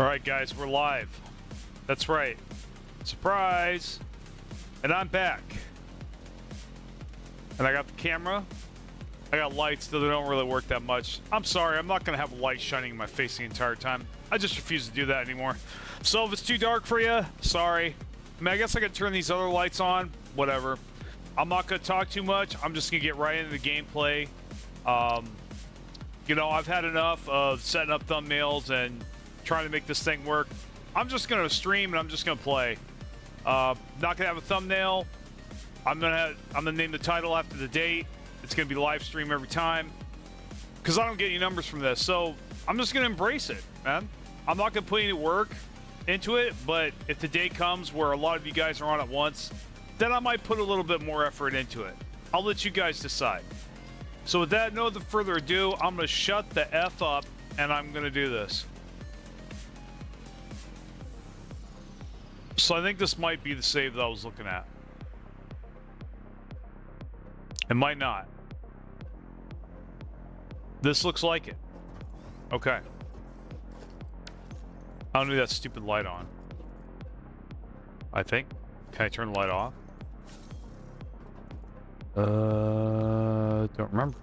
Alright guys, we're live. That's right. Surprise! And I'm back. And I got the camera. I got lights, though they don't really work that much. I'm sorry, I'm not going to have a light shining in my face the entire time. I just refuse to do that anymore. So if it's too dark for you, sorry. I mean, I guess I could turn these other lights on. Whatever. I'm not going to talk too much. I'm just going to get right into the gameplay. You know, I've had enough of setting up thumbnails and trying to make this thing work. I'm just going to stream and I'm just going to play. Not going to have a thumbnail. I'm gonna name the title after the date. It's gonna be live stream every time, because I don't get any numbers from this. So I'm just gonna embrace it, man. I'm not gonna put any work into it, but if the day comes where a lot of you guys are on at once, then I might put a little bit more effort into it. I'll let you guys decide. So with that, no further ado, I'm gonna shut the F up and I'm gonna do this. So I think this might be the save that I was looking at. It might not. This looks like it. Okay. I don't need that stupid light on. I think. Can I turn the light off? Don't remember.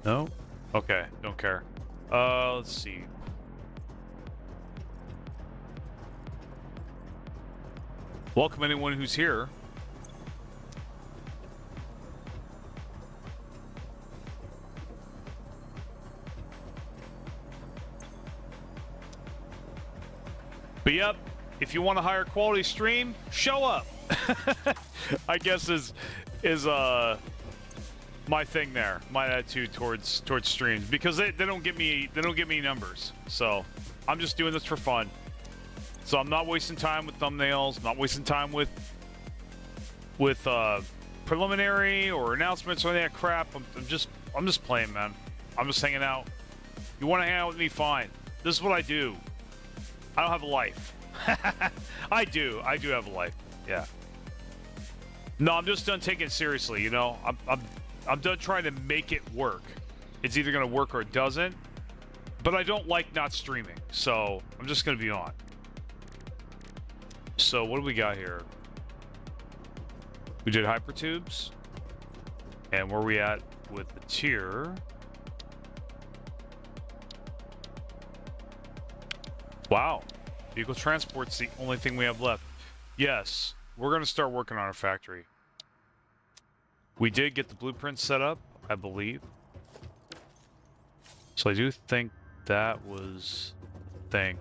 No? Okay, don't care. Let's see. Welcome anyone who's here. But yep, if you want a higher quality stream, show up. I guess is my thing there, my attitude towards streams, because they don't give me numbers. So I'm just doing this for fun. So I'm not wasting time with thumbnails, not wasting time with preliminary or announcements or any of that crap. I'm just playing, man. I'm just hanging out. You want to hang out with me, fine. This is what I do. I don't have a life. I do have a life. Yeah. No, I'm just done taking it seriously, you know. I'm done trying to make it work. It's either gonna work or it doesn't. But I don't like not streaming, so I'm just gonna be on. So what do we got here? We did hypertubes. And where are we at with the tier? Wow. Vehicle transport's the only thing we have left. Yes, we're going to start working on our factory. We did get the blueprint set up, I believe. So I do think that was the thing.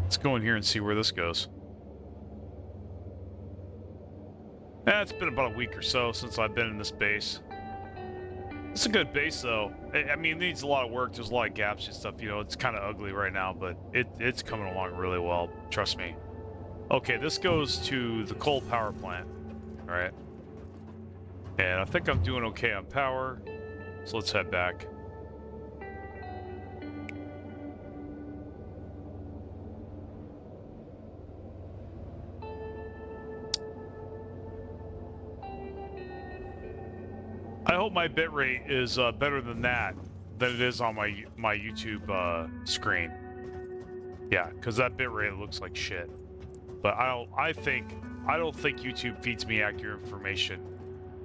Let's go in here and see where this goes. It's been about a week or so since I've been in this base. It's a good base, though. I mean, it needs a lot of work. There's a lot of gaps and stuff. You know, it's kind of ugly right now, but it's coming along really well. Trust me. Okay, this goes to the coal power plant. All right. And I think I'm doing okay on power. So let's head back. I hope my bitrate is better than it is on my YouTube screen. Yeah, because that bitrate looks like shit. But I don't think YouTube feeds me accurate information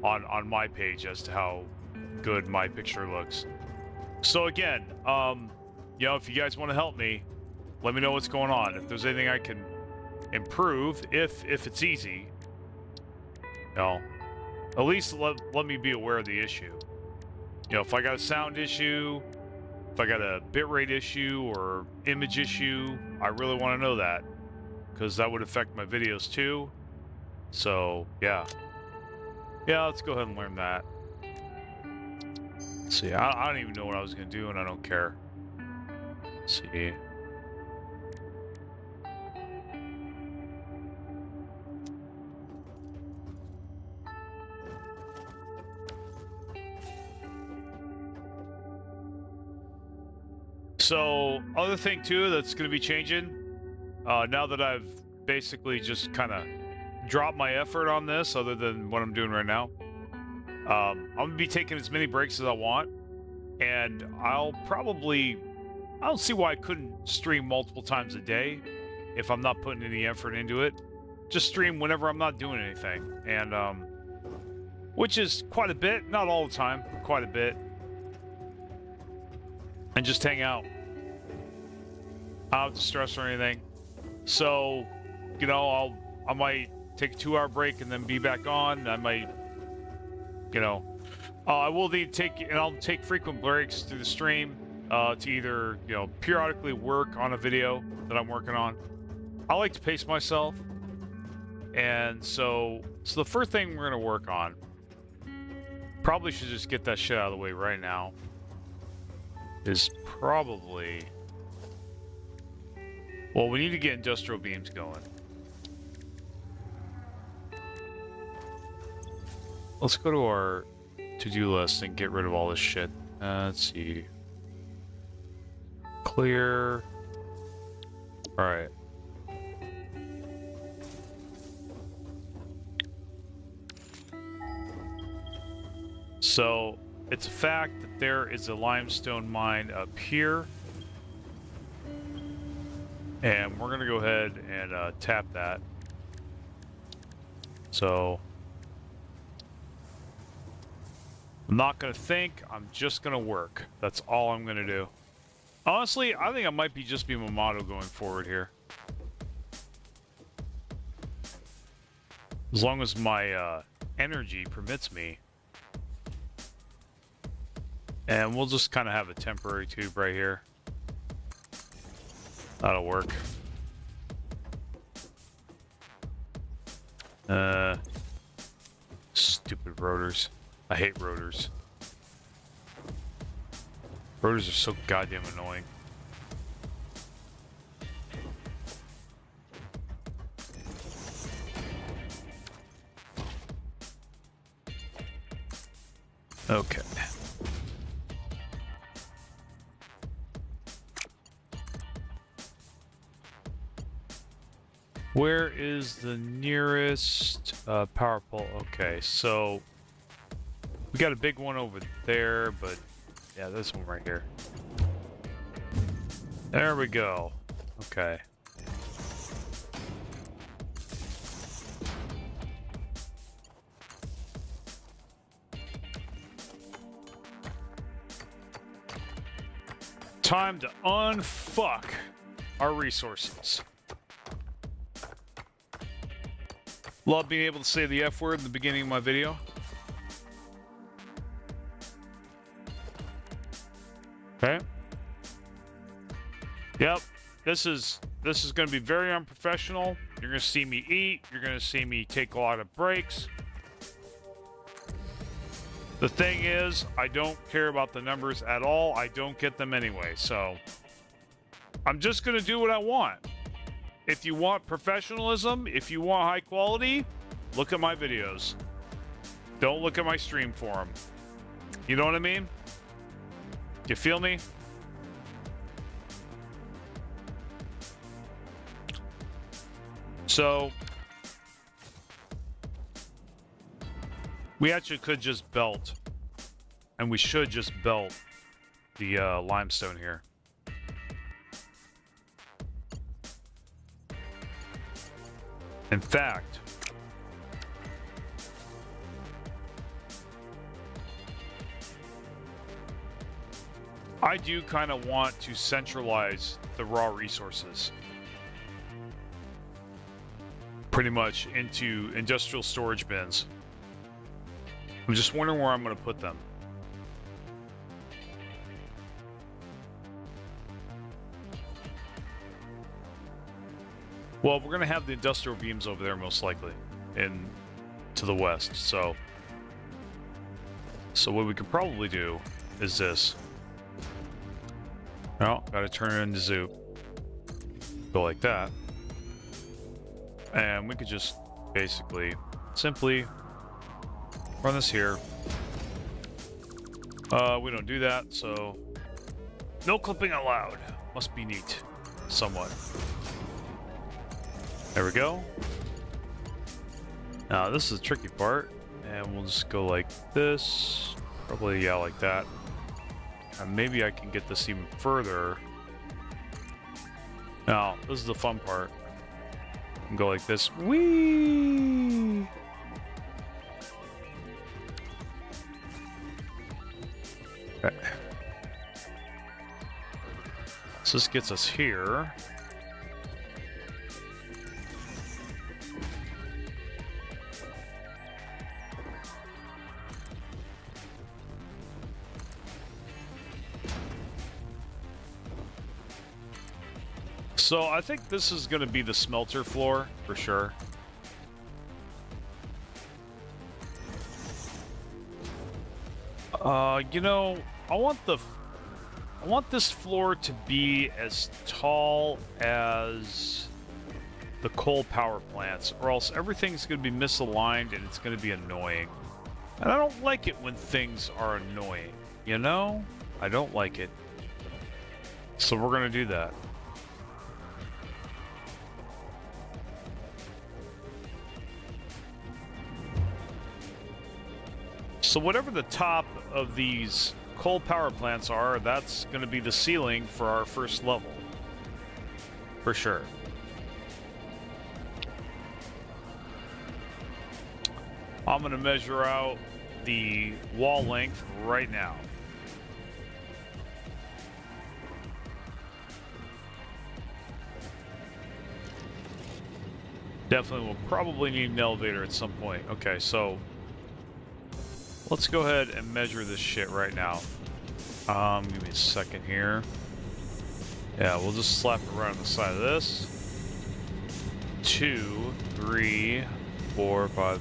on my page as to how good my picture looks. So again, you know, if you guys want to help me, let me know what's going on. If there's anything I can improve, if it's easy, you know. At least let me be aware of the issue. You know, if I got a sound issue, if I got a bitrate issue or image issue, I really want to know that, because that would affect my videos too. So yeah, let's go ahead and learn that. Let's see, I don't even know what I was gonna do, and I don't care. Let's see. So, other thing too that's going to be changing, now that I've basically just kind of dropped my effort on this, other than what I'm doing right now, I'm going to be taking as many breaks as I want. and I don't see why I couldn't stream multiple times a day if I'm not putting any effort into it. Just stream whenever I'm not doing anything, and which is quite a bit, not all the time, quite a bit, and just hang out. I don't have to stress or anything. So, you know, I might take a 2-hour break and then be back on. I might, you know, I will need to I'll take frequent breaks through the stream to either, you know, periodically work on a video that I'm working on. I like to pace myself, and so the first thing we're gonna work on, probably should just get that shit out of the way right now, is probably, well, we need to get industrial beams going. Let's go to our to-do list and get rid of all this shit. Let's see. Clear. All right. So, it's a fact that there is a limestone mine up here. And we're going to go ahead and tap that. So, I'm not going to think, I'm just going to work. That's all I'm going to do. Honestly, I think I might just be my motto going forward here. As long as my energy permits me. And we'll just kind of have a temporary tube right here. That'll work. Stupid rotors. I hate rotors. Rotors are so goddamn annoying. Okay. Where is the nearest power pole? Okay, so we got a big one over there, but yeah, this one right here. There we go. Okay. Time to unfuck our resources. Love being able to say the F word in the beginning of my video. Okay. Yep. This is going to be very unprofessional. You're going to see me eat. You're going to see me take a lot of breaks. The thing is, I don't care about the numbers at all. I don't get them anyway. So I'm just going to do what I want. If you want professionalism, if you want high quality, look at my videos. Don't look at my stream forum. You know what I mean? You feel me? So, we actually could just belt, and we should just belt the limestone here. In fact, I do kind of want to centralize the raw resources pretty much into industrial storage bins. I'm just wondering where I'm going to put them. Well, we're going to have the industrial beams over there most likely, to the west. So what we could probably do is this. No, got to turn it into zoop. Go like that. And we could just basically, simply run this here. We don't do that, so no clipping allowed. Must be neat, somewhat. There we go. Now this is the tricky part, and we'll just go like this. Probably, yeah, like that. and maybe I can get this even further. Now, this is the fun part. I can go like this. Whee! Okay. So this gets us here. So I think this is going to be the smelter floor for sure. You know, I want this floor to be as tall as the coal power plants, or else everything's going to be misaligned and it's going to be annoying. And I don't like it when things are annoying, you know? I don't like it. So we're going to do that. So whatever the top of these coal power plants are, that's going to be the ceiling for our first level. For sure. I'm going to measure out the wall length right now. Definitely will probably need an elevator at some point. Okay, so let's go ahead and measure this shit right now. Give me a second here. Yeah, we'll just slap it right on the side of this. 2, 3, 4, 5.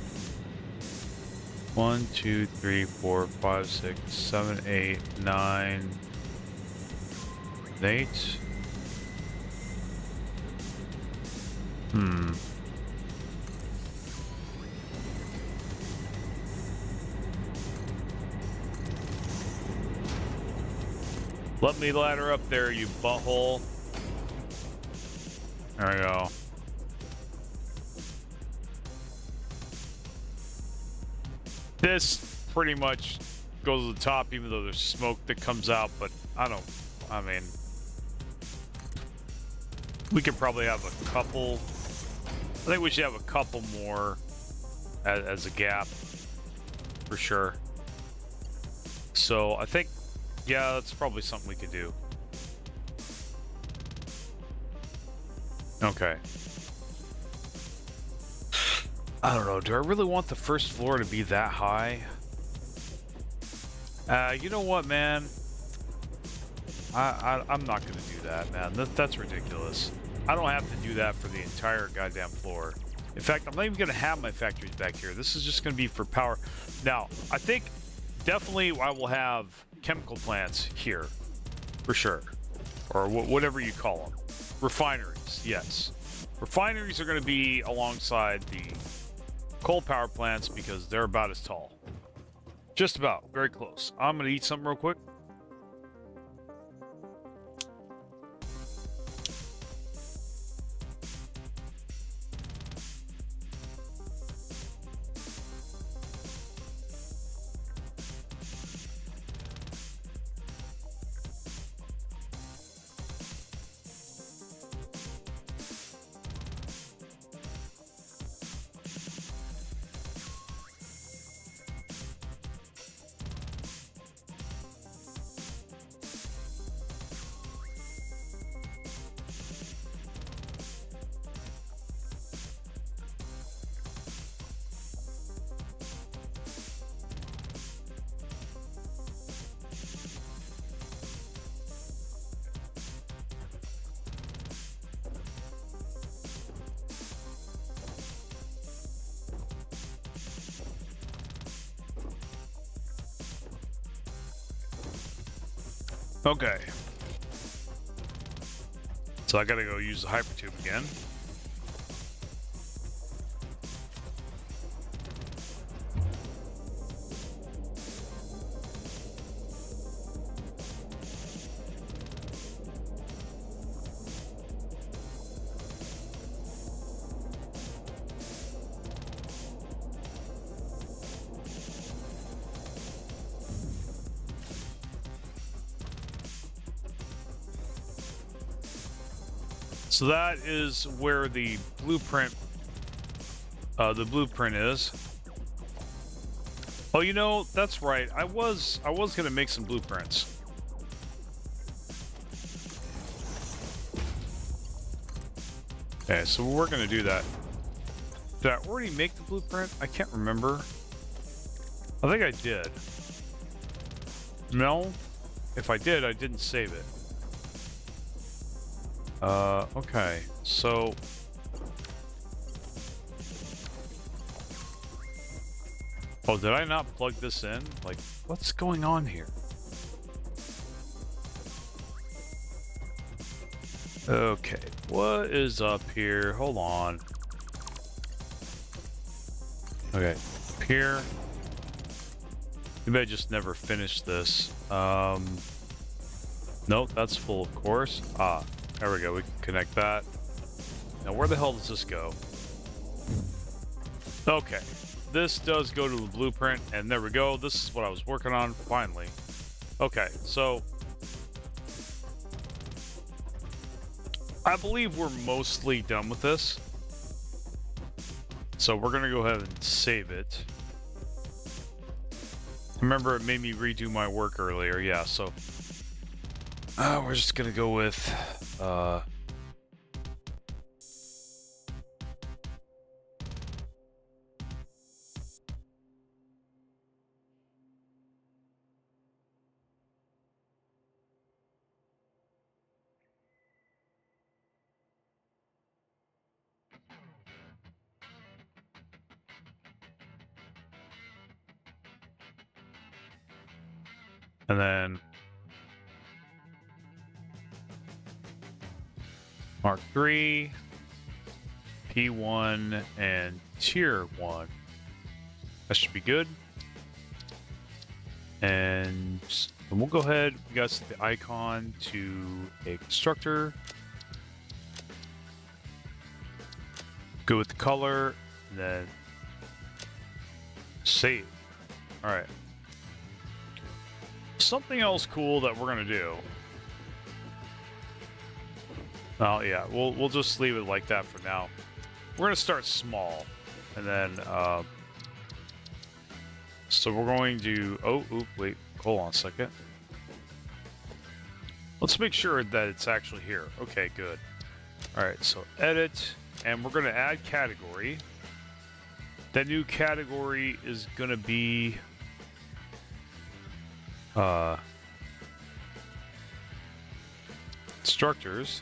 1, 2, 3, 4, 5, 6, 7, 8, 9, 8. Let me ladder up there, you butthole. There we go. This pretty much goes to the top, even though there's smoke that comes out, but I mean, we could probably have a couple. I think we should have a couple more as a gap, for sure. So I think, yeah, that's probably something we could do. Okay. I don't know. Do I really want the first floor to be that high? You know what, man? I'm not going to do that, man. That's ridiculous. I don't have to do that for the entire goddamn floor. In fact, I'm not even going to have my factories back here. This is just going to be for power. Now, I think definitely I will have chemical plants here, for sure. Or whatever you call them. Refineries, yes. Refineries are going to be alongside the coal power plants because they're about as tall. Just about. Very close. I'm going to eat something real quick. Okay. So I gotta go use the hypertube again. So that is where the blueprint is. Oh, you know, that's right. I was gonna make some blueprints. Okay, so we're gonna do that. Did I already make the blueprint? I can't remember. I think I did. No? If I did, I didn't save it. Okay. So... Oh, did I not plug this in? Like, what's going on here? Okay, what is up here? Hold on. Okay, up here. Maybe I just never finished this. Nope, that's full, of course. Ah, there we go. We can connect that. Now, where the hell does this go? Okay, this does go to the blueprint, and there we go. This is what I was working on, finally. Okay, so... I believe we're mostly done with this. So we're gonna go ahead and save it. Remember, it made me redo my work earlier. Yeah, so we're just gonna go with and then Mark 3, P1, and Tier 1. That should be good. And we'll go ahead. We got set the icon to a constructor. Go with the color, and then save. All right. Something else cool that we're gonna do. Oh yeah, we'll just leave it like that for now. We're gonna start small, and then so we're going to wait, hold on a second. Let's make sure that it's actually here. Okay, good. All right, so edit, and we're gonna add category. That new category is gonna be instructors.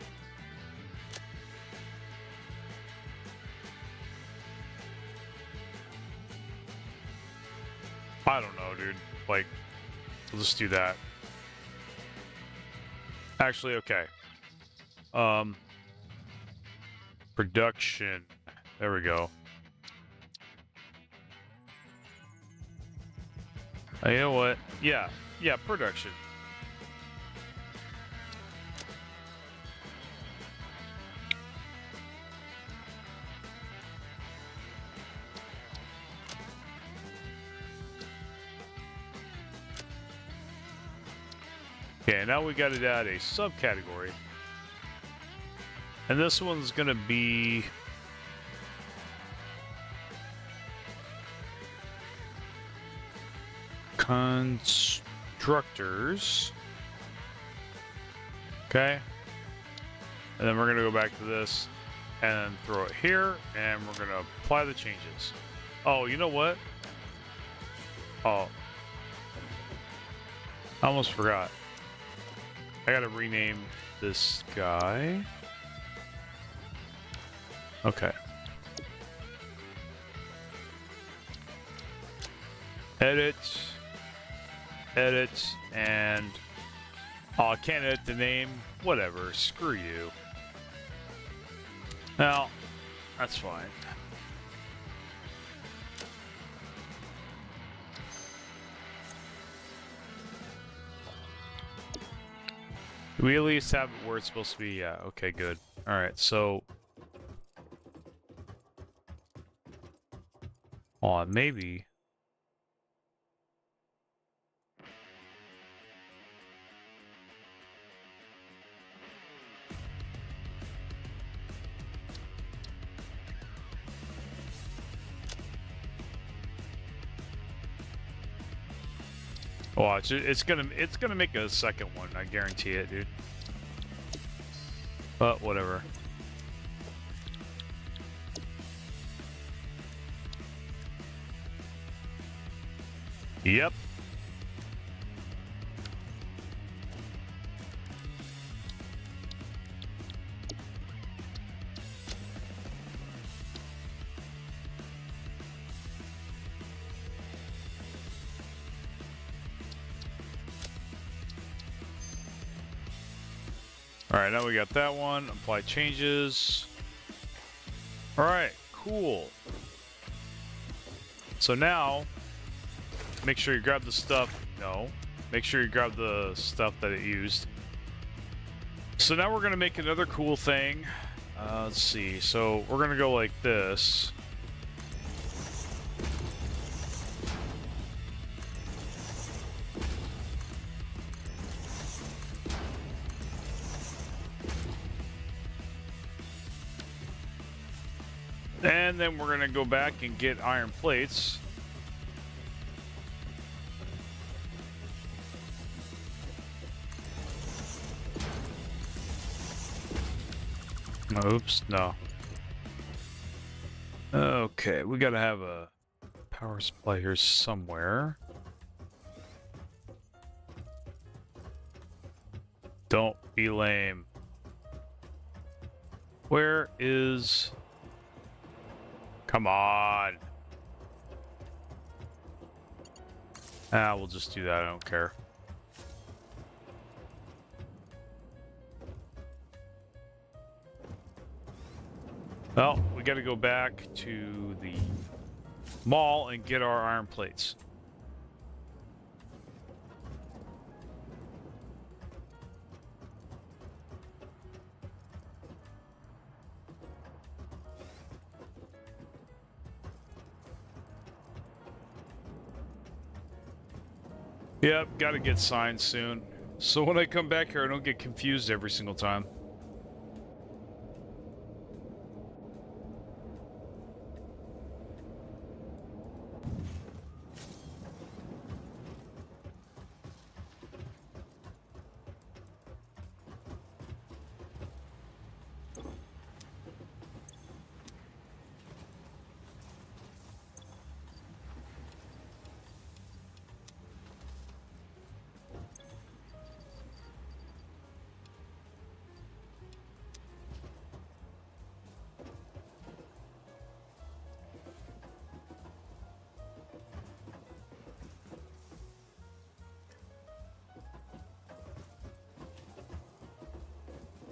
I don't know, dude. Like, we'll just do that. Actually, okay. Production. There we go. You know what? Yeah, production. Okay, now we got to add a subcategory. And this one's going to be constructors. Okay. And then we're going to go back to this and throw it here, and we're going to apply the changes. Oh, you know what? Oh. I almost forgot. I gotta rename this guy. Okay. Edit, and oh, I can't edit the name. Whatever, screw you. Now, that's fine. Do we at least have it where it's supposed to be? Yeah, okay, good. Alright, so... oh, maybe... Watch, it's gonna make a second one. I guarantee it, dude. But whatever. Yep. All right, now we got that one. Apply changes. All right, cool. So now, make sure you grab the stuff. No, make sure you grab the stuff that it used. So now we're gonna make another cool thing. Let's see. So we're gonna go like this. And then we're gonna go back and get iron plates. Oops, no. Okay, we gotta have a power supply here somewhere. Don't be lame. Where is... Come on. Ah, we'll just do that. I don't care. Well, we got to go back to the mall and get our iron plates. Yep, gotta get signed soon. So when I come back here, I don't get confused every single time.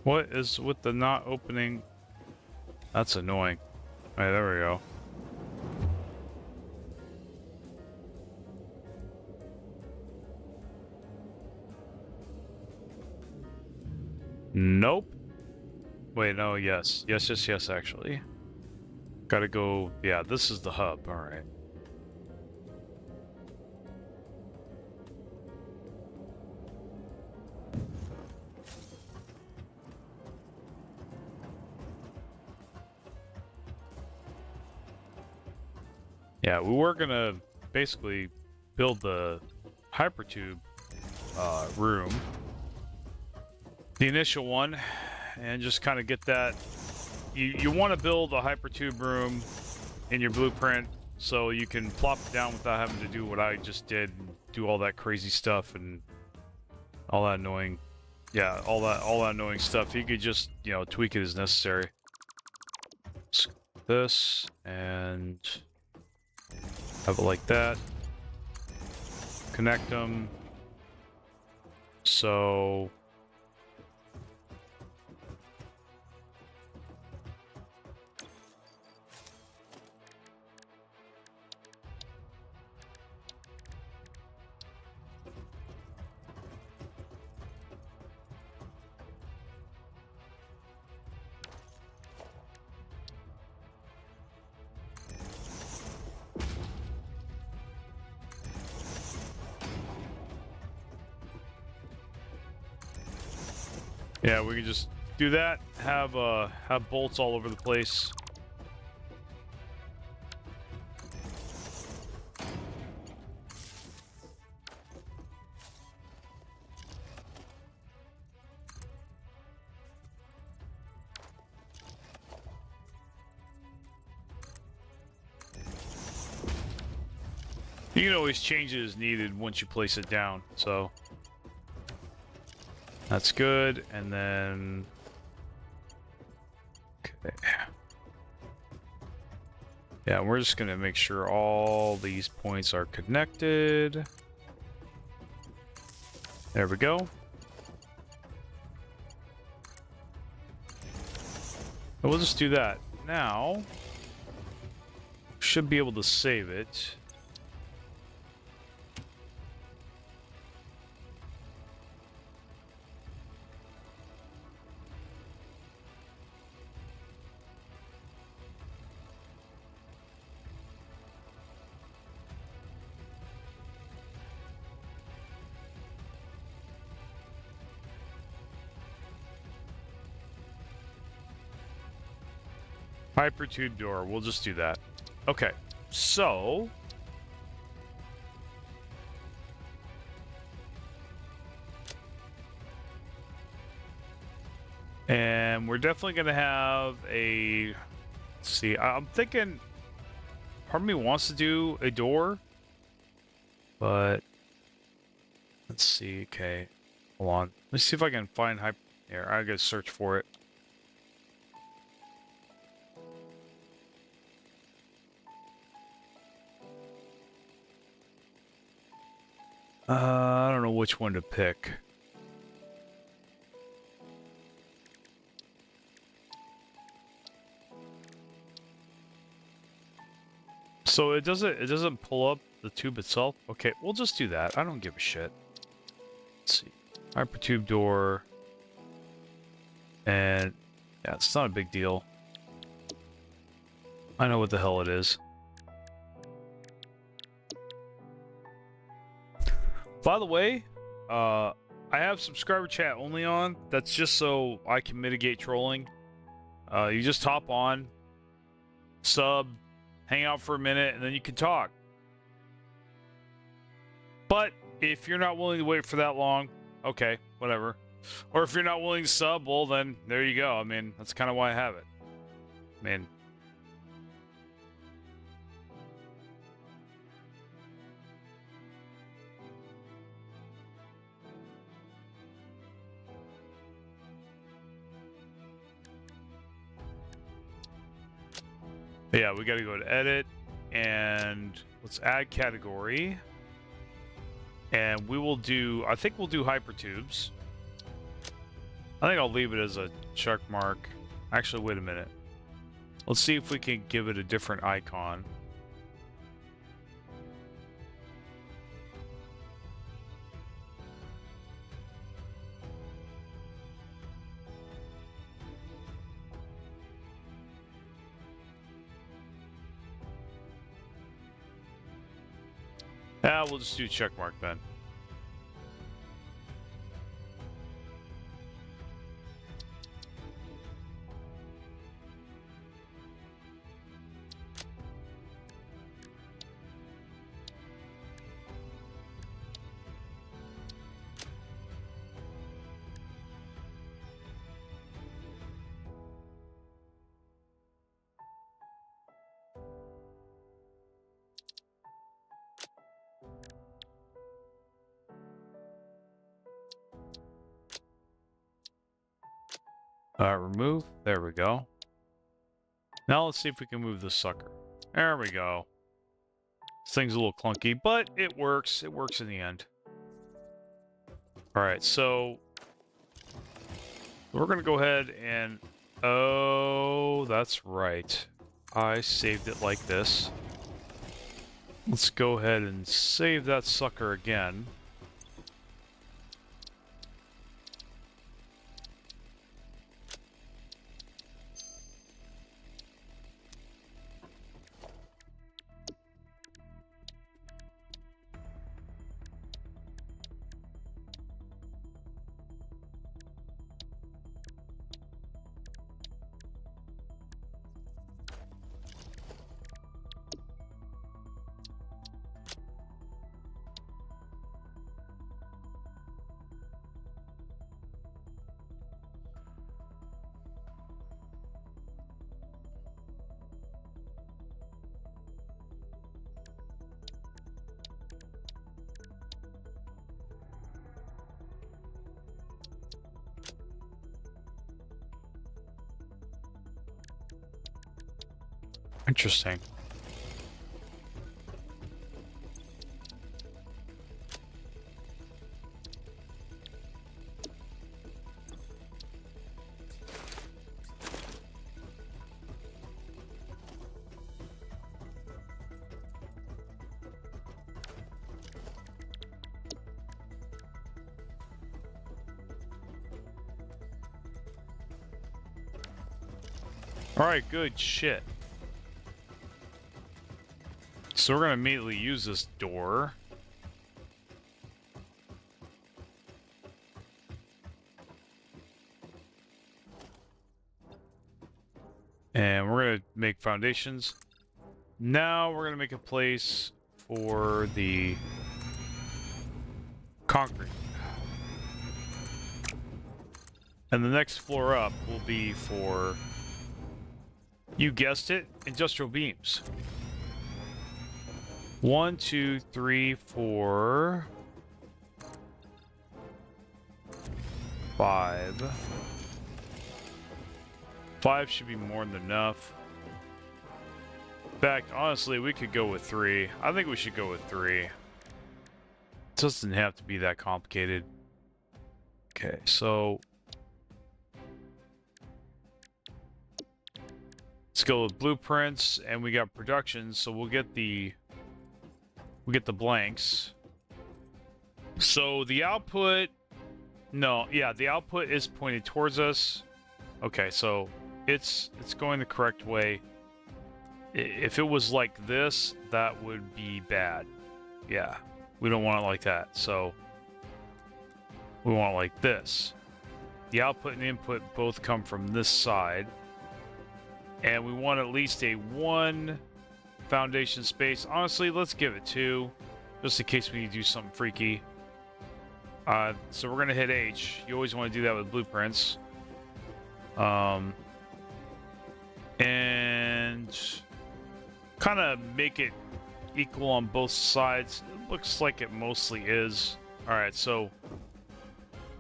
What is with the not opening? That's annoying. Alright, there we go. Nope. Wait, no, yes. Yes, actually. Gotta go... Yeah, this is the hub. Alright. Yeah, we were gonna basically build the hypertube room, the initial one, and just kind of get that. You want to build a hypertube room in your blueprint so you can plop it down without having to do what I just did, and do all that crazy stuff and all that annoying, yeah, all that annoying stuff. You could just, you know, tweak it as necessary. This and have it like that. Connect them. So yeah, we can just do that. Have bolts all over the place. You can always change it as needed once you place it down, so that's good. And then okay. Yeah, we're just gonna make sure all these points are connected. There we go. And we'll just do that. Now, should be able to save it. Hypertube door, we'll just do that. Okay, so and we're definitely gonna have a, let's see, I'm thinking part of me wants to do a door, but let's see. Okay, hold on, let's see if I can find here. I gotta search for it. I don't know which one to pick. So it doesn't pull up the tube itself. Okay, we'll just do that. I don't give a shit. Let's see. Hypertube door. And yeah, it's not a big deal. I know what the hell it is. By the way, I have subscriber chat only on. That's just so I can mitigate trolling. You just hop on, sub, hang out for a minute, and then you can talk. But if you're not willing to wait for that long, okay, whatever. Or if you're not willing to sub, well then, there you go. I mean, that's kind of why I have it. I mean... yeah, we gotta go to edit, and let's add category. And we will do, I think we'll do hypertubes. I think I'll leave it as a check mark. Actually, wait a minute. Let's see if we can give it a different icon. We'll just do check mark then. Remove. There we go. Now let's see if we can move this sucker. There we go. This thing's a little clunky, but it works. It works in the end. Alright, so we're going to go ahead and... oh, that's right. I saved it like this. Let's go ahead and save that sucker again. Interesting. All right, good shit. So we're gonna immediately use this door. And we're gonna make foundations. Now we're gonna make a place for the concrete. And the next floor up will be for, you guessed it, industrial beams. 1, 2, 3, 4, 5. 5 should be more than enough. In fact, honestly, we could go with 3. I think we should go with 3. It doesn't have to be that complicated. Okay, so let's go with blueprints, and we got production, so we'll get the blanks. So the output, no, yeah, the output is pointed towards us. Okay, so it's going the correct way. If it was like this, that would be bad. Yeah, we don't want it like that. So we want it like this. The output and input both come from this side. And we want at least a 1 foundation space. Honestly, let's give it 2, just in case we need to do something freaky. So we're gonna hit H. You always want to do that with blueprints. And kind of make it equal on both sides. It looks like it mostly is. All right, so,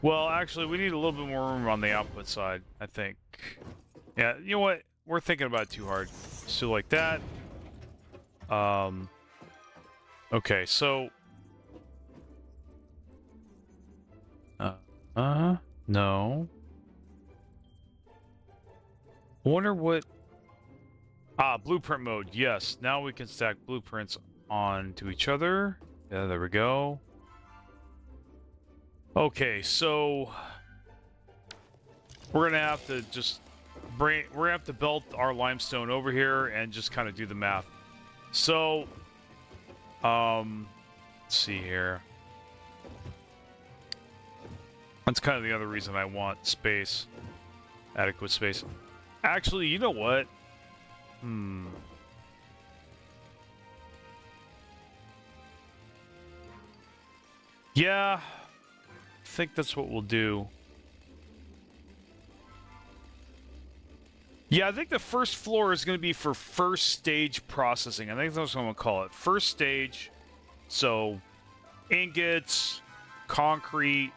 well, actually, we need a little bit more room on the output side, I think. Yeah, you know what? We're thinking about it too hard. So like that. Okay, so no. I wonder what. Blueprint mode. Yes, now we can stack blueprints onto each other. Yeah, there we go. Okay, so we're gonna have to just we're gonna have to build our limestone over here and just kind of do the math. So, let's see here. That's kind of the other reason I want space, adequate space. Actually, you know what? Yeah, I think that's what we'll do. Yeah, I think the first floor is going to be for first stage processing. I think that's what I'm going to call it. First stage. So, ingots, concrete.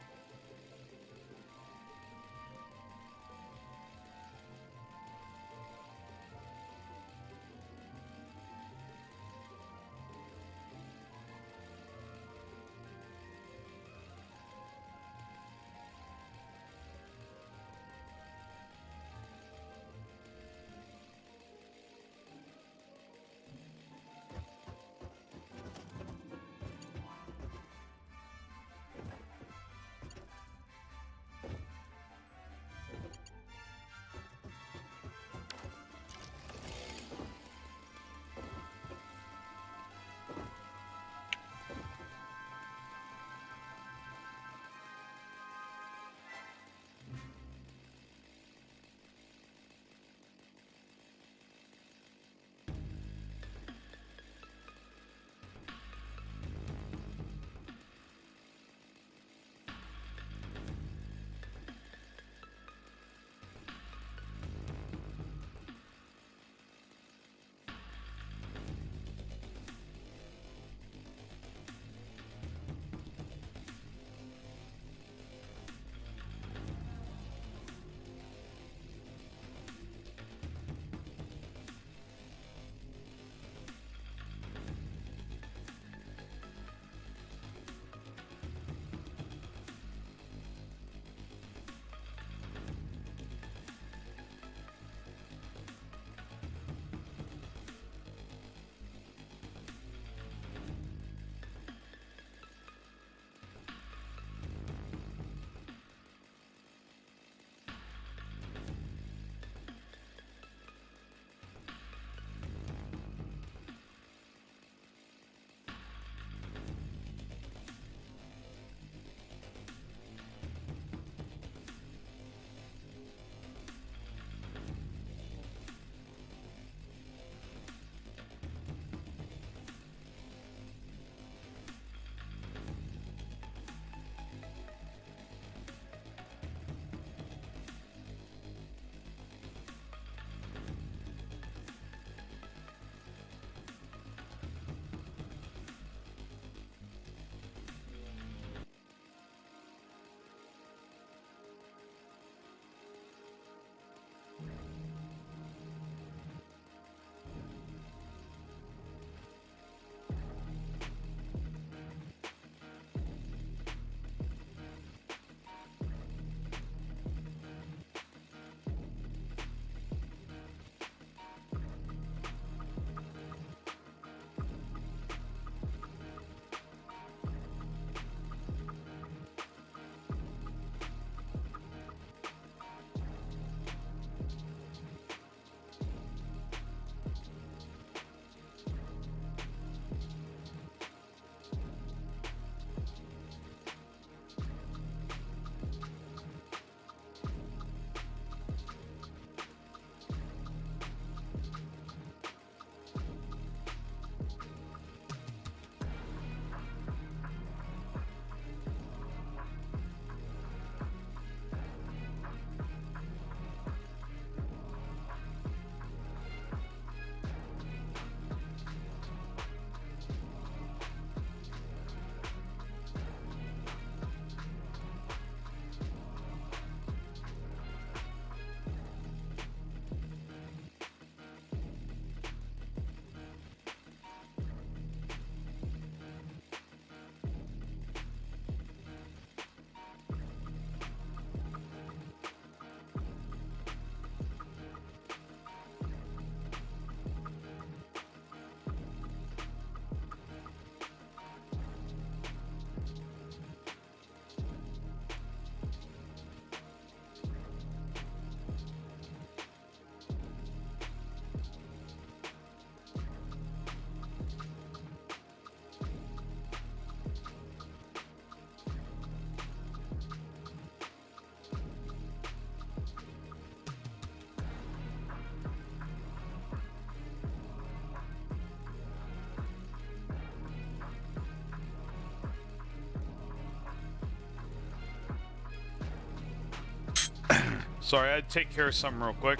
Sorry, I had to take care of something real quick.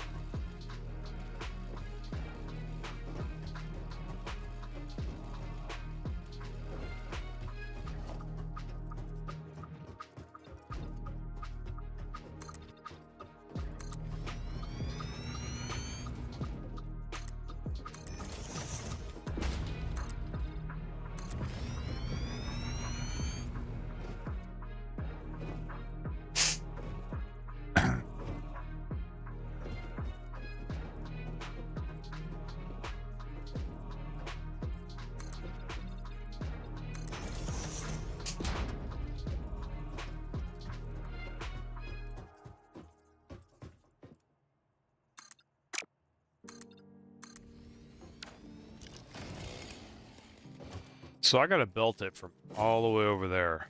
So I gotta belt it from all the way over there.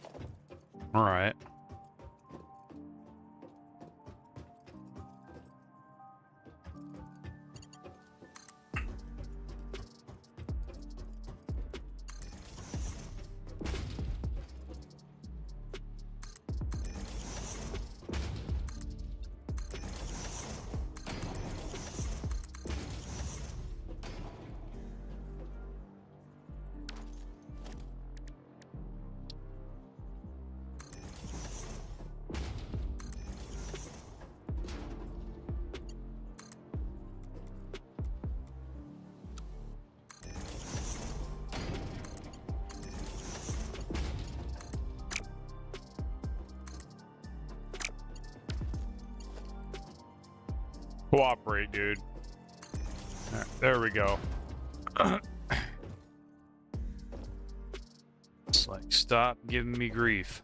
All right. Cooperate, dude. There we go. It's like, stop giving me grief.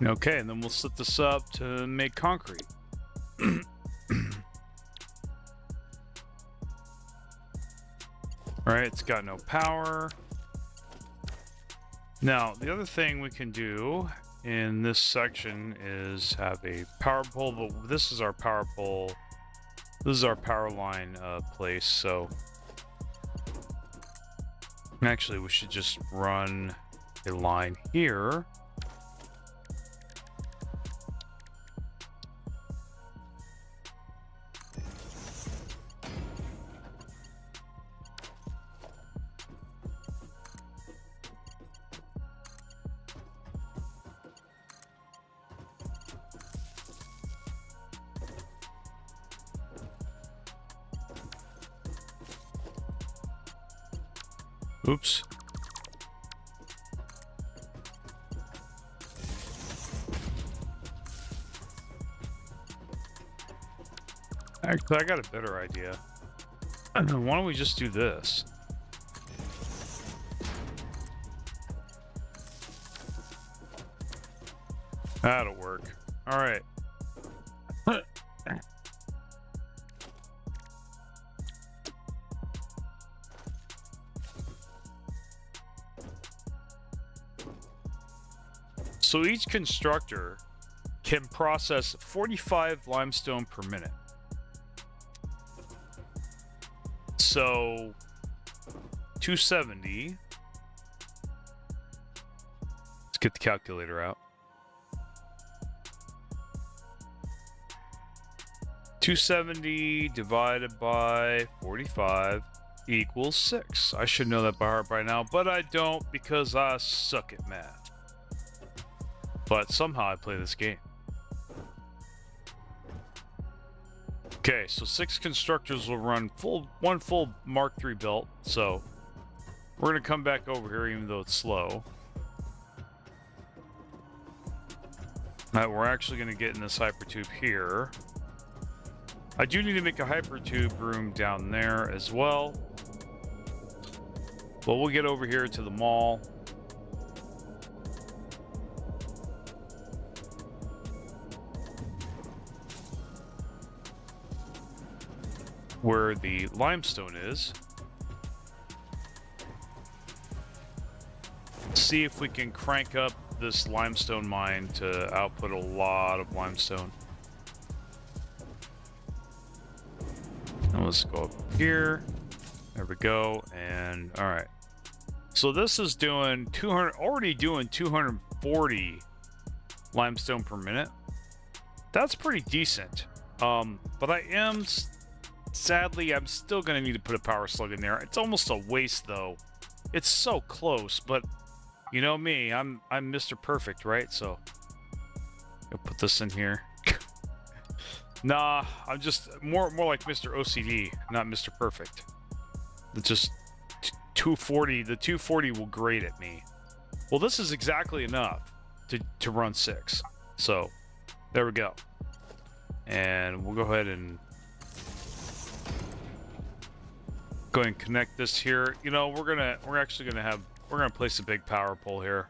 Okay, and then we'll set this up to make concrete. Alright, it's got no power. Now, the other thing we can do in this section is have a power pole, but this is our power pole. This is our power line place, so actually we should just run a line here. Oops. Actually, I got a better idea. Why don't we just do this? That'll work. All right. So each constructor can process 45 limestone per minute. So 270. Let's get the calculator out. 270 divided by 45 equals 6. I should know that by heart by now, but I don't because I suck at math. But somehow I play this game. Okay, so 6 constructors will run one full Mark III belt. So we're going to come back over here even though it's slow. Alright, we're actually going to get in this hypertube here. I do need to make a hypertube room down there as well. But we'll get over here to the mall. Where the limestone is. See if we can crank up this limestone mine to output a lot of limestone. Now let's go up here. There we go. And all right. So this is doing 200, already doing 240 limestone per minute. That's pretty decent. But I am sadly, I'm still going to need to put a power slug in there. It's almost a waste, though. It's so close, but you know me, I'm Mr. Perfect, right? So I'll put this in here. Nah, I'm just more like Mr. OCD, not Mr. Perfect. It's just 240. The 240 will grate at me. Well, this is exactly enough to run 6. So there we go. And we'll go ahead and connect this here. You know, we're gonna place a big power pole here,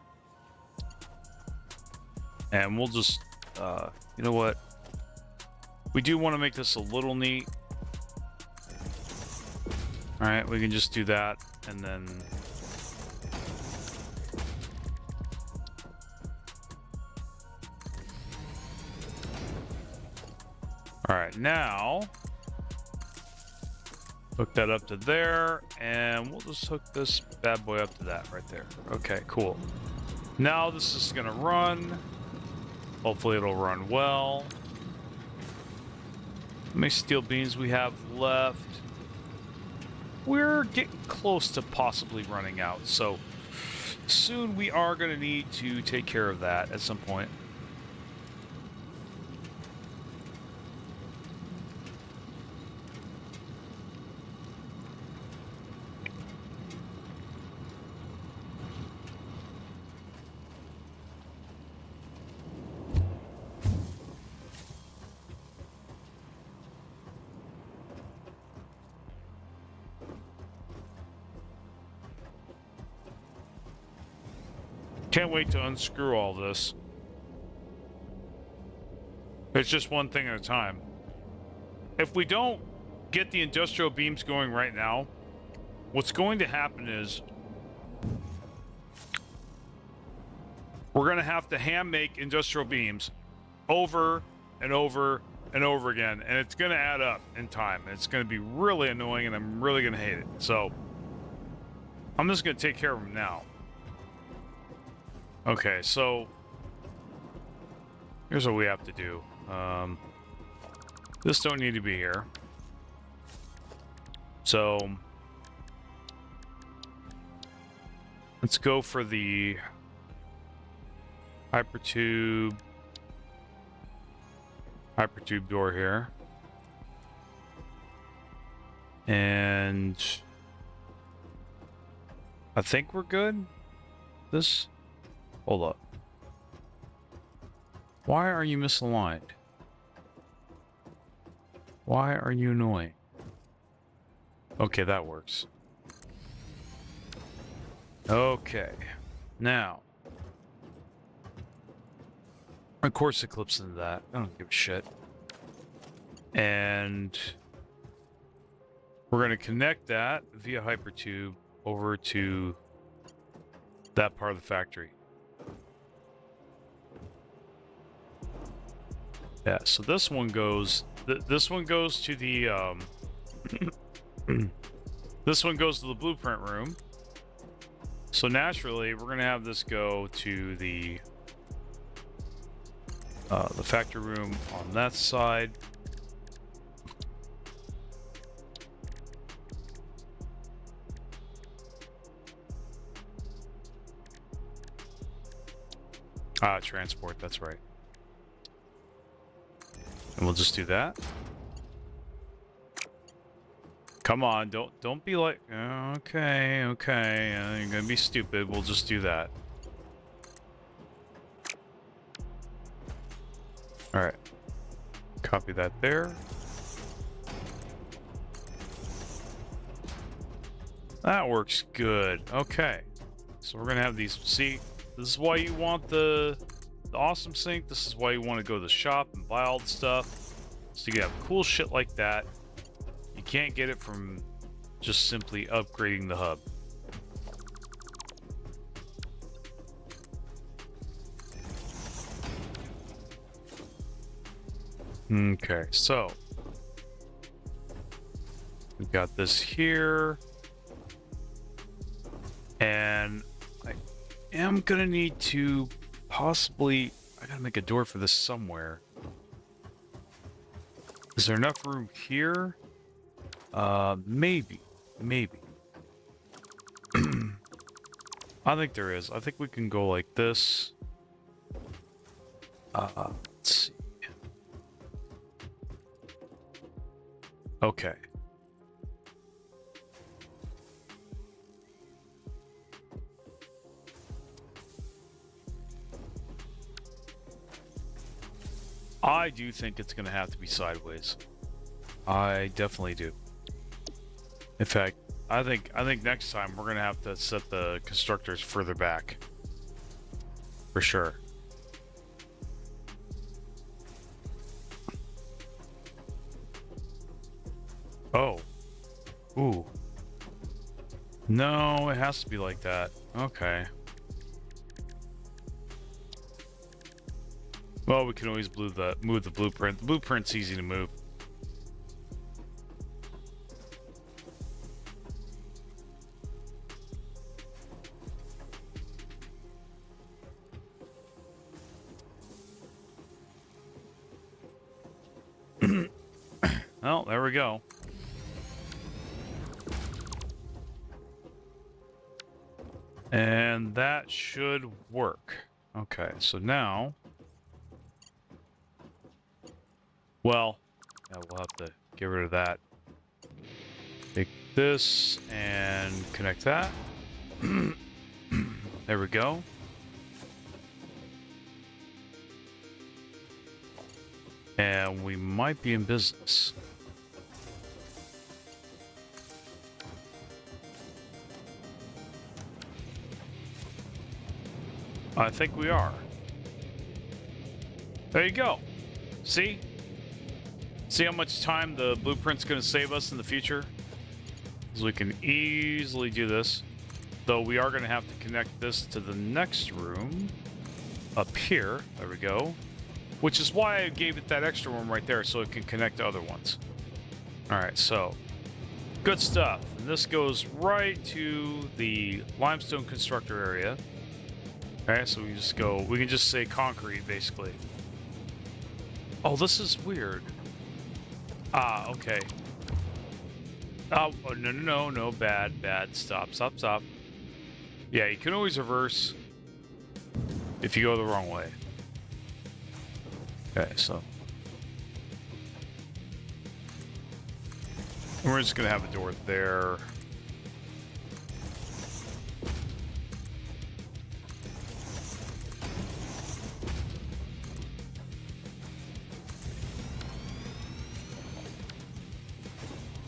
and we'll just you know what, we do want to make this a little neat. All right, we can just do that, and then all right, now hook that up to there, and we'll just hook this bad boy up to that right there. Okay, cool. Now this is gonna run. Hopefully it'll run well. How many steel beams we have left? We're getting close to possibly running out, so soon we are gonna need to take care of that at some point. Can't wait to unscrew all this. It's just one thing at a time. If we don't get the industrial beams going right now, what's going to happen is we're going to have to hand make industrial beams over and over and over again, and it's going to add up in time. It's going to be really annoying, and I'm really going to hate it. So I'm just going to take care of them now. Okay, so here's what we have to do. This don't need to be here. So let's go for the hypertube door here. And I think we're good. This... Hold up. Why are you misaligned? Why are you annoying? Okay, that works. Okay. Now. Of course it clips into that. I don't give a shit. And... we're going to connect that via hypertube over to that part of the factory. Yeah, so this one goes... this one goes to the... this one goes to the blueprint room. So naturally, we're going to have this go to the factory room on that side. Transport, that's right. And we'll just do that. Come on, don't be like, okay, you're gonna be stupid. We'll just do that. All right, copy that there. That works good. Okay, so we're gonna have these. See, this is why you want the awesome sink. This is why you want to go to the shop and buy all the stuff, so you can have cool shit like that. You can't get it from just simply upgrading the hub. Okay, so we've got this here, and I am gonna need to possibly, I gotta make a door for this somewhere. Is there enough room here? Maybe. I think there is. I think we can go like this. Let's see. Okay. I do think it's going to have to be sideways. I definitely do. In fact, I think next time we're going to have to set the constructors further back. For sure. Oh. Ooh. No, it has to be like that. Okay. Well, we can always move the blueprint. The blueprint's easy to move. Well, there we go. And that should work. Okay, so now... well, yeah, we'll have to get rid of that. Take this and connect that. There we go. And we might be in business. I think we are. There you go. See? See how much time the blueprint's going to save us in the future? Because we can easily do this. Though we are going to have to connect this to the next room. Up here. There we go. Which is why I gave it that extra room right there, so it can connect to other ones. Alright, so... good stuff. And this goes right to the limestone constructor area. Alright, so we just go... we can just say concrete, basically. Oh, this is weird. Ah, okay. Oh, no, bad. Stop. Yeah, you can always reverse if you go the wrong way. Okay, so... we're just gonna have a door there.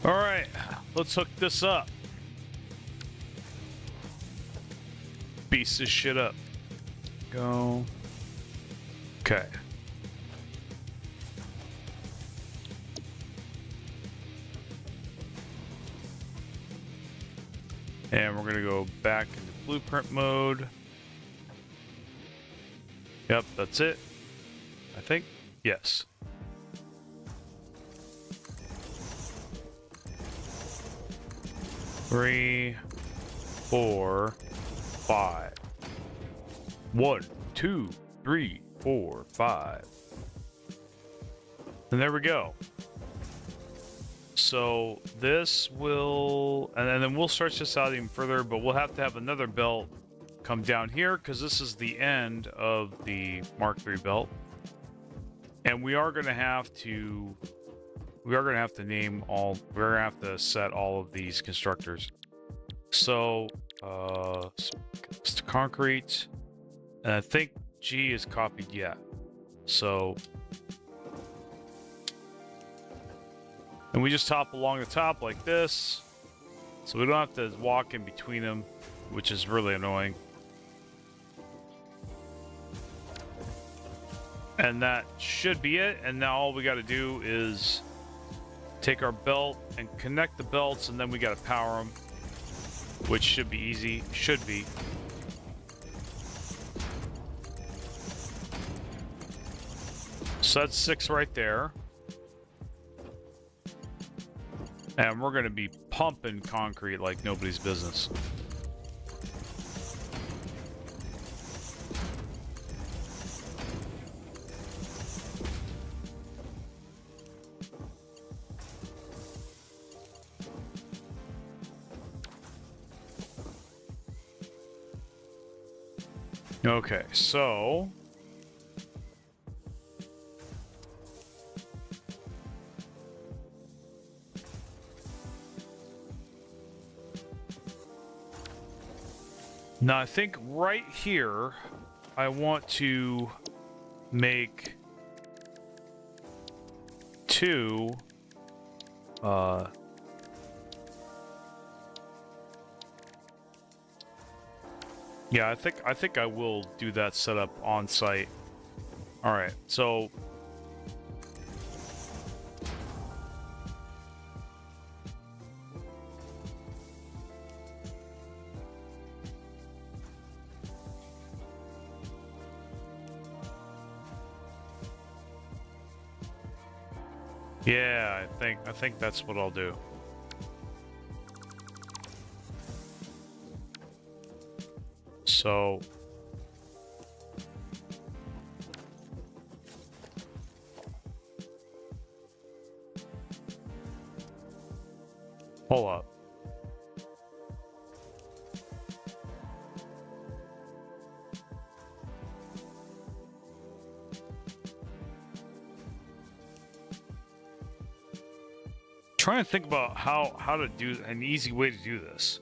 All right, let's hook this up. Beast this shit up. Go. Okay. And we're going to go back into blueprint mode. Yep, that's it. I think. Yes. Three, 4, 5. 1, 2, 3, 4, 5. And there we go. So this will, and then we'll stretch this out even further, but we'll have to have another belt come down here because this is the end of the Mark III belt. And we are going to have to name all, we're going to have to set all of these constructors. So, concrete, and I think G is copied yet. So, and we just hop along the top like this, so we don't have to walk in between them, which is really annoying. And that should be it. And now all we got to do is take our belt and connect the belts, and then we got to power them, which should be easy. Should be. So that's 6 right there. And we're going to be pumping concrete like nobody's business. Okay, so now I think right here I want to make 2 yeah, I think I will do that setup on site. All right, so yeah, I think that's what I'll do. So hold up. Trying to think about how to do an easy way to do this.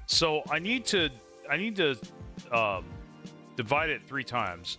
So I need to divide it 3 times.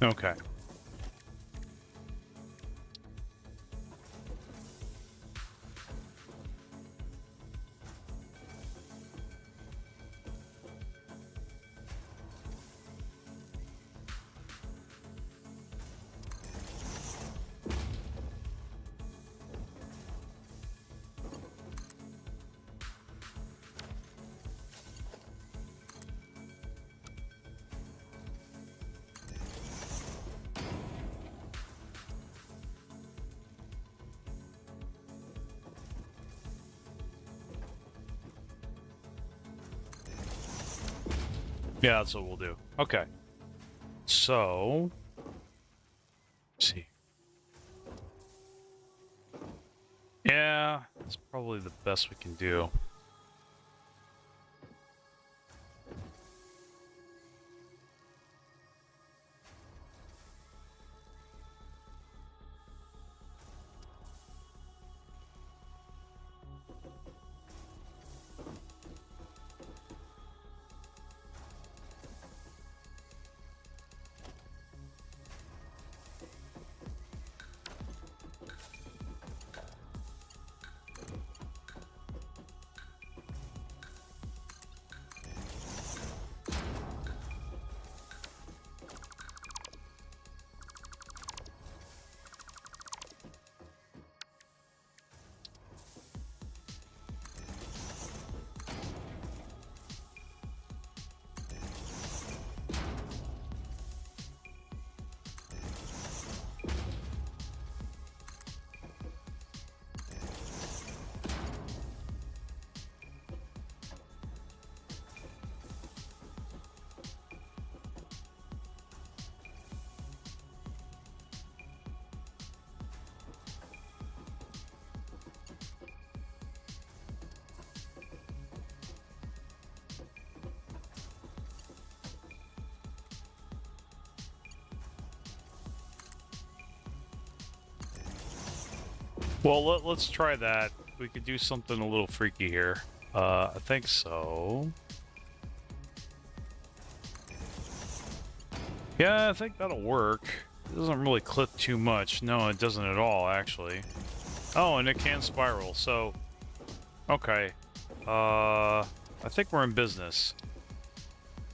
Okay. Yeah, that's what we'll do. Okay. So, let's see. Yeah, that's probably the best we can do. Well, let's try that. We could do something a little freaky here. I think so. Yeah, I think that'll work. It doesn't really clip too much. No, it doesn't at all, actually. Oh, and it can spiral, so... Okay. I think we're in business.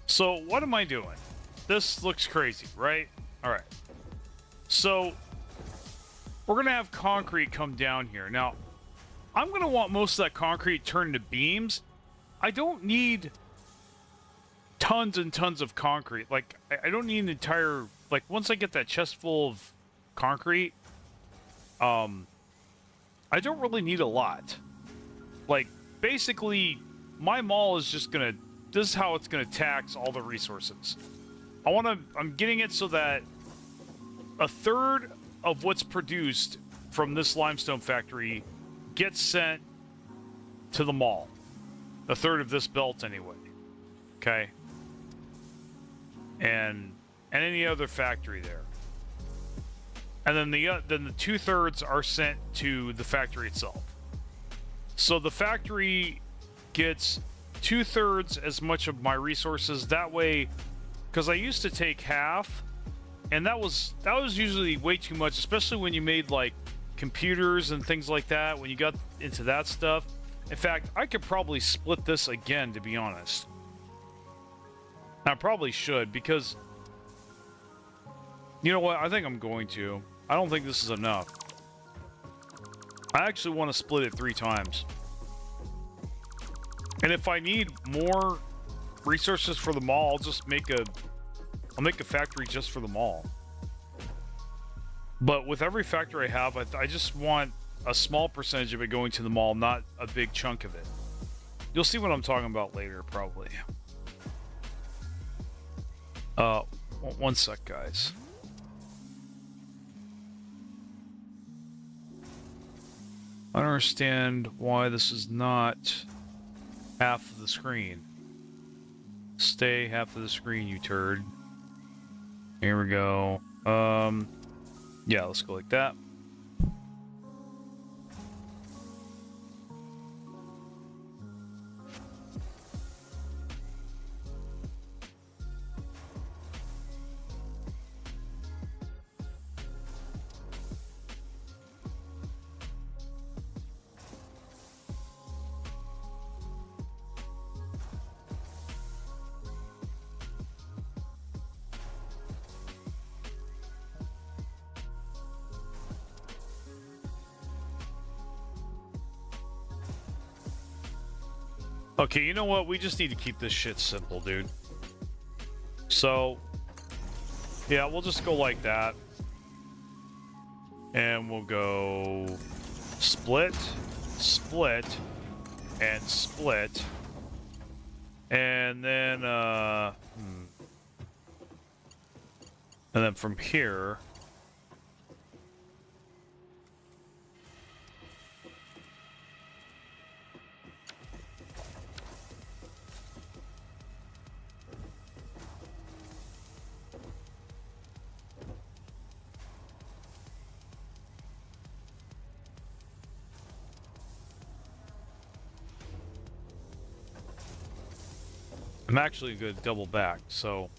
So, what am I doing? This looks crazy, right? Alright. So, we're gonna have concrete come down here. Now, I'm gonna want most of that concrete turned into beams. I don't need tons and tons of concrete. Like, I don't need an entire... Like, once I get that chest full of concrete, I don't really need a lot. Like, basically, my mall is just gonna... This is how it's gonna tax all the resources. I'm getting it so that a third of what's produced from this limestone factory gets sent to the mall. A third of this belt, anyway. Okay? And any other factory there. And then the 2/3 are sent to the factory itself. So the factory gets 2/3 as much of my resources. That way, because I used to take half, and that was usually way too much, especially when you made like computers and things like that. When you got into that stuff, in fact, I could probably split this again, to be honest. I probably should, because you know what? I think I'm going to. I don't think this is enough. I actually want to split it 3 times. And if I need more resources for the mall, I'll just make I'll make a factory just for the mall. But with every factory I have, I just want a small percentage of it going to the mall, not a big chunk of it. You'll see what I'm talking about later, probably. One sec, guys. I don't understand why this is not half of the screen. Stay half of the screen, you turd. Here we go. Yeah, let's go like that. Okay, you know what? We just need to keep this shit simple, dude. So, yeah, we'll just go like that. And we'll go split, split, and split. And then, and then from here... I'm actually going to double back, so...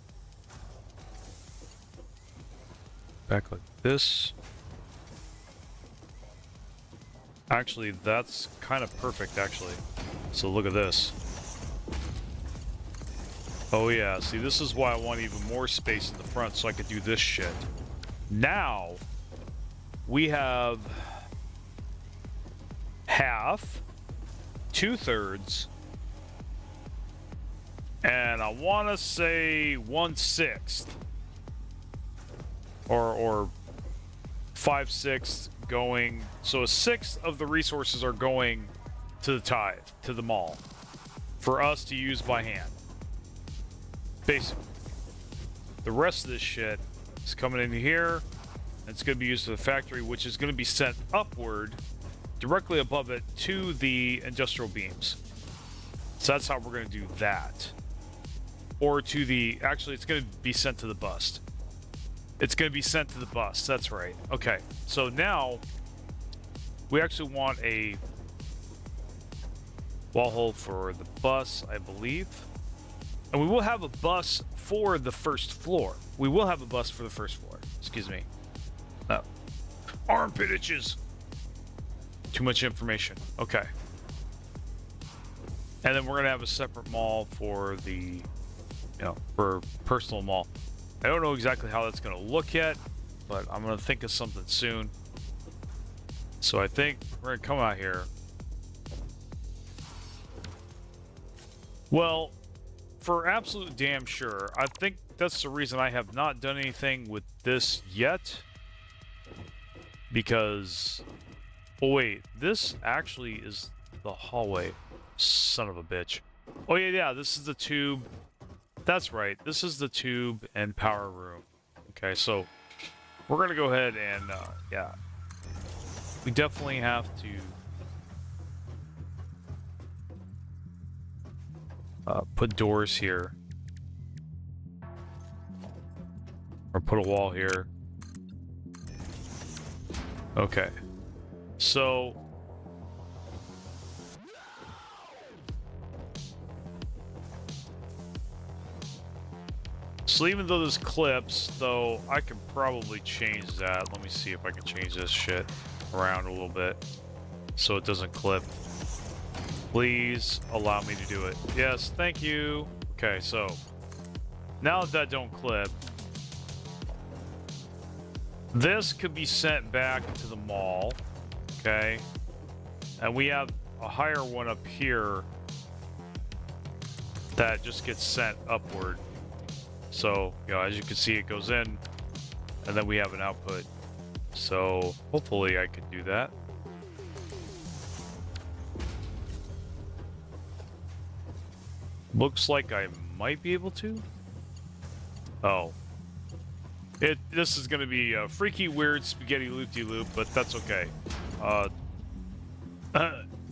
Back like this. Actually, that's kind of perfect, actually. So look at this. Oh yeah, see, this is why I want even more space in the front, so I could do this shit. Now, we have... half, 2/3, and I want to say 1/6, or 5/6 going. So 1/6 of the resources are going to the tithe, to the mall, for us to use by hand. Basically, the rest of this shit is coming in here, and it's going to be used for the factory, which is going to be sent upward, directly above it, to the industrial beams. So that's how we're going to do that. Or to the... Actually, it's going to be sent to the bus. It's going to be sent to the bus. That's right. Okay. So now, we actually want a wall hole for the bus, I believe. And we will have a bus for the first floor. We will have a bus for the first floor. Excuse me. No. Armpit itches. Too much information. Okay. And then we're going to have a separate mall for the, you know, for personal mall. I don't know exactly how that's going to look yet, but I'm going to think of something soon. So I think we're going to come out here. Well, for absolute damn sure, I think that's the reason I have not done anything with this yet. Because... Oh wait, this actually is the hallway. Son of a bitch. Oh yeah, this is the tube. That's right, this is the tube and power room. Okay, so we're gonna go ahead and, yeah. We definitely have to put doors here. Or put a wall here. Okay. So even though this clips, though, I can probably change that. Let me see if I can change this shit around a little bit so it doesn't clip. Please allow me to do it. Yes, thank you. Okay, so now that don't clip, this could be sent back to the mall. Okay, and we have a higher one up here that just gets sent upward. So, you know, as you can see, it goes in, and then we have an output. So, hopefully I can do that. Looks like I might be able to. Oh. This is going to be a freaky, weird, spaghetti loop-de-loop, but that's okay.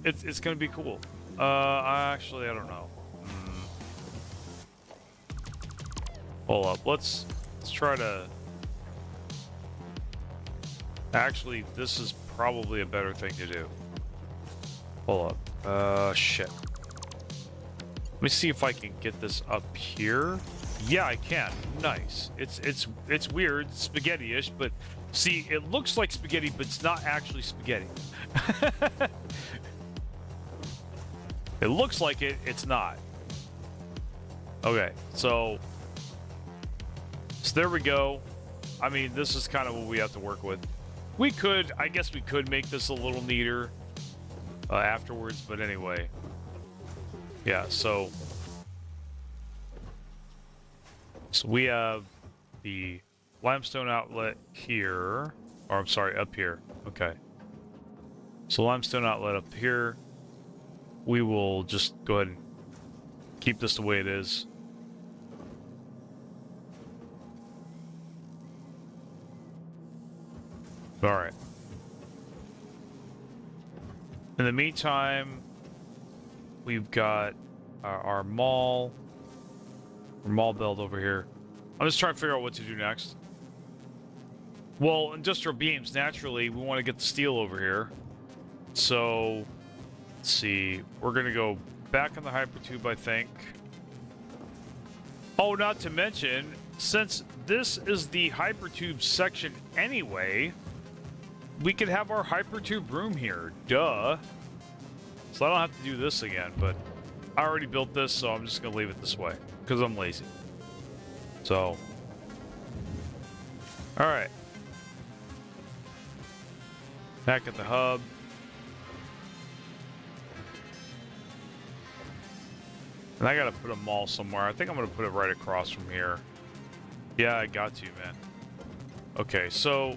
It's going to be cool. Actually, I don't know. Hold up. Let's try to... Actually, this is probably a better thing to do. Hold up. Shit. Let me see if I can get this up here. Yeah, I can. Nice. It's weird, spaghetti-ish, but see, it looks like spaghetti, but it's not actually spaghetti. It looks like it, it's not. Okay, so there we go. I mean, this is kind of what we have to work with. We could, I guess we could make this a little neater afterwards, but anyway. Yeah, so we have the limestone outlet here, or I'm sorry, up here. Okay. So limestone outlet up here. We will just go ahead and keep this the way it is. All right. In the meantime, we've got our mall belt over here. I'm just trying to figure out what to do next. Well, industrial beams, naturally, we want to get the steel over here. So, let's see. We're going to go back in the hypertube, I think. Oh, not to mention, since this is the hypertube section anyway, we could have our hypertube room here. Duh. So I don't have to do this again, but I already built this, so I'm just going to leave it this way because I'm lazy. So, all right. Back at the hub. And I gotta put a mall somewhere. I think I'm gonna put it right across from here. Yeah, I got to, man. Okay, so...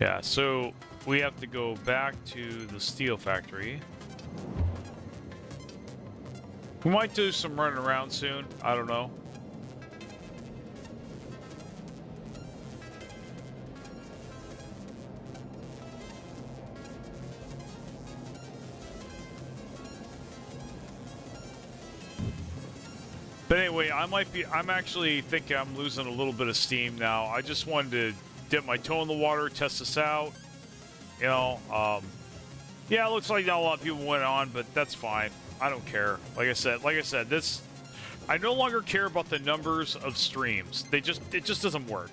yeah, so we have to go back to the steel factory. We might do some running around soon. I don't know. But anyway, I'm actually thinking I'm losing a little bit of steam now. I just wanted to dip my toe in the water, test this out. You know, yeah, it looks like not a lot of people went on, but that's fine. I don't care. Like I said, this, I no longer care about the numbers of streams. It just doesn't work.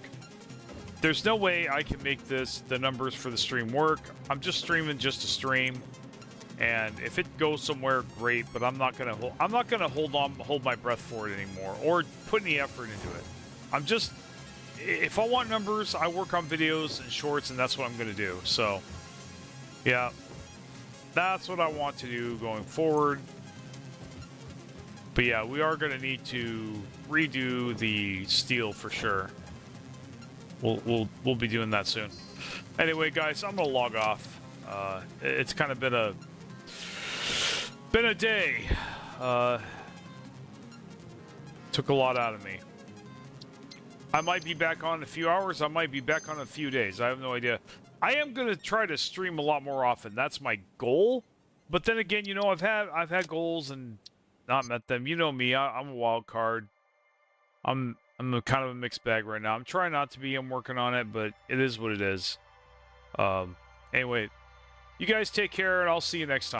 There's no way I can make the numbers for the stream work. I'm just streaming just to stream. And if it goes somewhere, great, but I'm not gonna hold my breath for it anymore, or put any effort into it. If I want numbers, I work on videos and shorts, and that's what I'm gonna do. So, yeah, that's what I want to do going forward. But yeah, we are gonna need to redo the steel for sure. We'll be doing that soon. Anyway, guys, I'm gonna log off. It's kind of been a day. Took a lot out of me. I might be back on in a few hours. I might be back on in a few days. I have no idea. I am gonna try to stream a lot more often. That's my goal. But then again, you know, I've had goals and not met them. You know me. I'm a wild card. I'm kind of a mixed bag right now. I'm trying not to be. I'm working on it, but it is what it is. Anyway, you guys take care, and I'll see you next time.